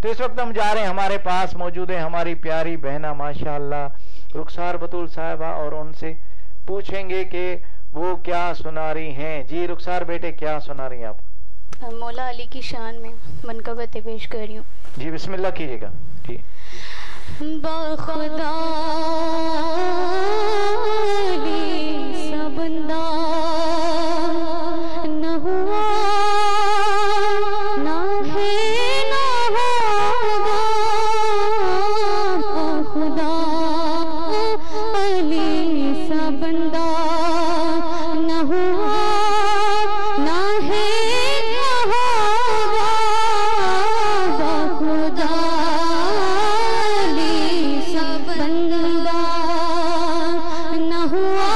तो इस वक्त हम जा रहे हैं, हमारे पास मौजूद है हमारी प्यारी बहना माशाअल्लाह रुखसार बतूल साहिबा, और उनसे पूछेंगे कि वो क्या सुना रही हैं। जी रुखसार बेटे, क्या सुना रही हैं आप? मौला अली की शान में मनकबतें पेश कर रही हूँ। जी बिस्मिल्लाह कीजिएगा। जी बखुदा सबंदा न हुआ ना है ना होगा, बखुदा अली सबंदा न हुआ ना है ना होगा, बखुदा सबंदा न हुआ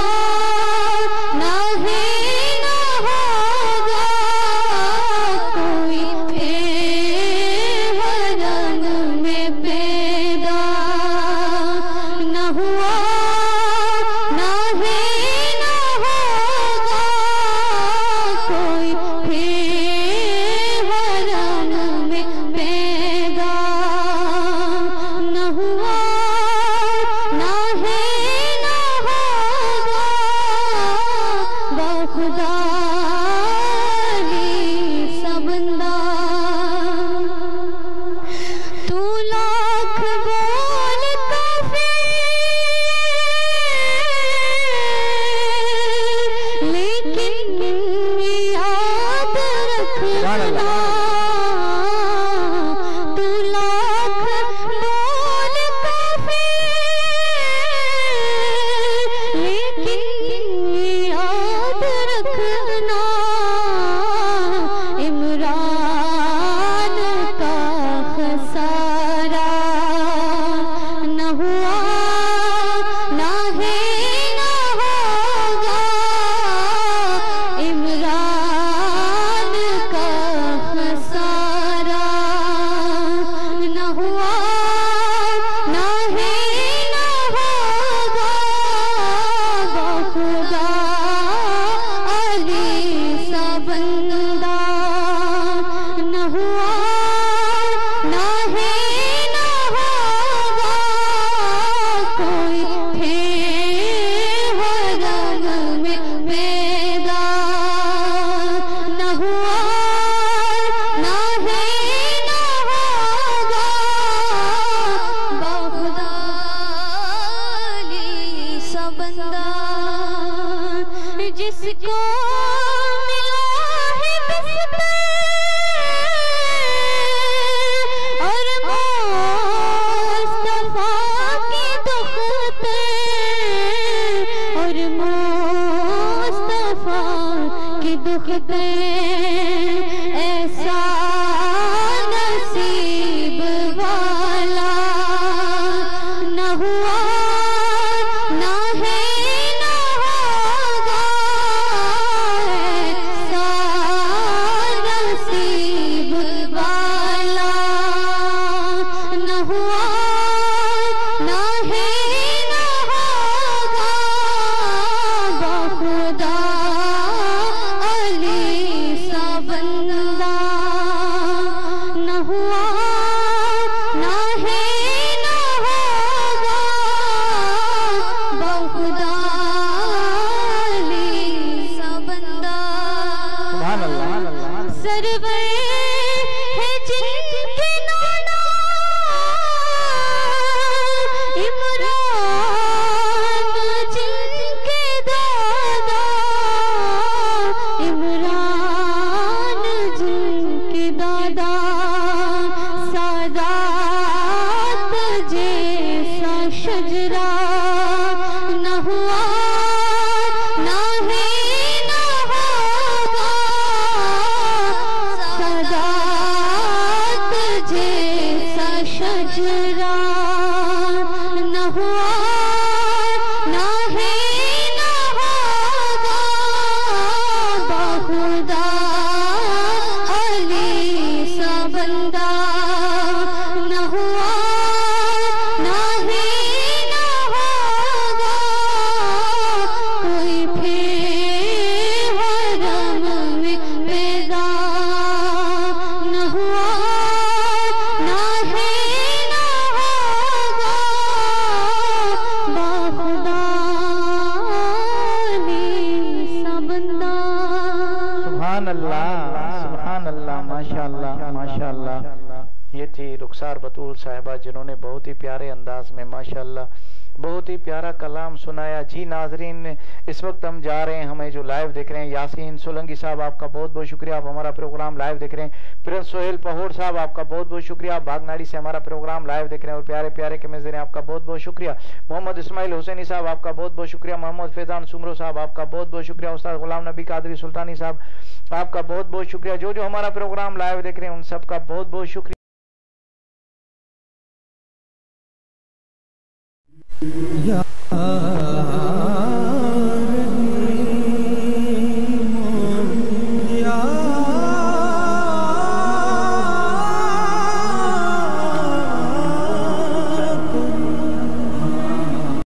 ना है ना होगा, कोई हरन में पैदा न हुआ ना है ना होगा, कोई हरन में पैदा न हुआ ना है ना होगा, बखुदा अली सबंदा। तू लाख बोल काफिर, लेकिन याद रखना, तू लाख बोल लेकिन याद रखना, इमरान का खसारा न हुआ ना है ना होगा, इमरान का खसारा न हुआ ना है ना होगा, बखुदा अली सबंदा न हुआ ना है ना होगा, कोई हरम में पैदा न हुआ ना है ना होगा, बखुदा अली सबंदा। जिसको मिला है बिस्तर और मुस्तफा की दुखते, और मुस्तफा की दुखते, ऐसा नसीब वाला न हुआ ना है ना होगा, ऐसा नसीब वाला न हुआ ना है ना होगा, बखुदा अली सबंदा न हुआ ना है ना होगा, बखुदा अली सबंदा। सुभान अल्लाह। सरवर है जिनके नाना इमरान, जिनके दादा इमरान, जिनके दादा सादात जैसा शजरा न हुआ ना है ना होगा, सादात जैसा शजरा न हुआ ना है ना होगा, बखुदा अली सबंदा न हुआ ना है ना होगा, कोई हरम में पैदा न हुआ ना माशाअल्लाह माशाअल्लाह। ये थी रुखसार बतूल साहिबा जिन्होंने बहुत ही प्यारे अंदाज में माशाअल्लाह बहुत ही प्यारा कलाम सुनाया। जी नाजरीन, इस वक्त हम जा रहे हैं, हमें जो लाइव देख रहे हैं, यासीन सोलंकी साहब आपका बहुत बहुत शुक्रिया, आप हमारा प्रोग्राम लाइव देख रहे हैं। प्रिंस सोहेल पहोर साहब आपका बहुत बहुत शुक्रिया, आप बागनाड़ी से हमारा प्रोग्राम लाइव देख रहे हैं और प्यारे प्यारे कमेंट्स दे रहे हैं, आपका बहुत बहुत शुक्रिया। मोहम्मद इस्माइल हुसैनी साहब आपका बहुत बहुत शुक्रिया। मोहम्मद फैजान सुमरो साहब आपका बहुत बहुत शुक्रिया। उस्ताद गुलाम नबी कादरी सुल्तानी साहब आपका बहुत बहुत शुक्रिया। जो जो हमारा प्रोग्राम लाइव देख रहे हैं उन सबका बहुत बहुत शुक्रिया।